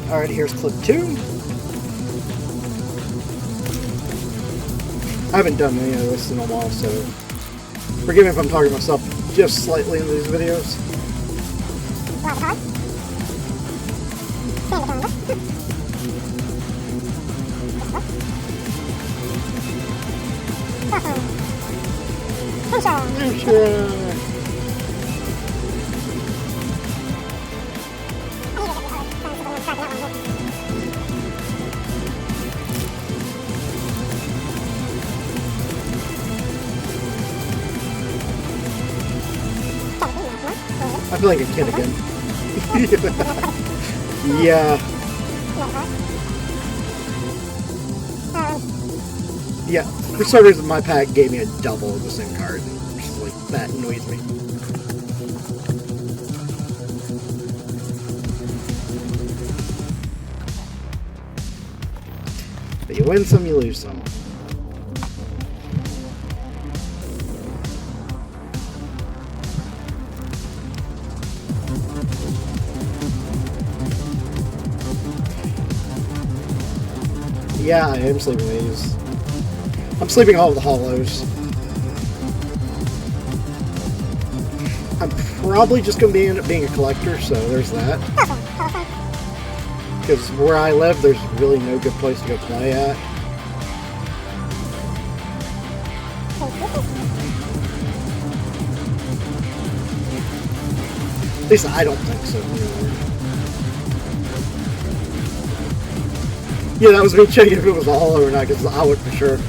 Alright, here's clip 2. I haven't done any of this in a while, so forgive me if I'm talking myself just slightly in these videos. I feel like a kid again. Yeah. Yeah, for some reason my pack gave me a double of the same card. Which is like, that annoys me. But you win some, you lose some. Yeah, I am sleeping these. I'm sleeping all of the hollows. I'm probably just going to end up being a collector, so there's that. Because where I live, there's really no good place to go play at. At least I don't think so. Yeah, that was me checking if it was a hollow or not, because I would for sure.